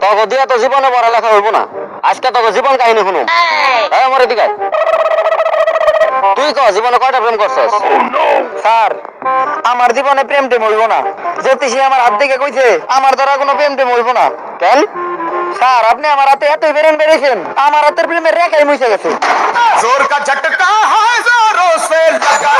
তোকে দিয়ে তো জীবনে পড়ালেখা হইব না, আজকে তোকে জীবন কাহিনী শুনুম। আমার এদিকে তুই ক জীবনে কয়টা প্রেম করছস? স্যার আমার জীবনে প্রেম টেম হইব না, জ্যোতিষী আমার হাত থেকে কইছে আমার দ্বারা কোনো প্রেম টেম হইব না। কেন? স্যার আপনি আমার হাতে এত প্রেম বেড়েছেন, আমার হাতের প্রেমের রেখাই মুছে গেছে। जोर का झटका है जोरों से लगा।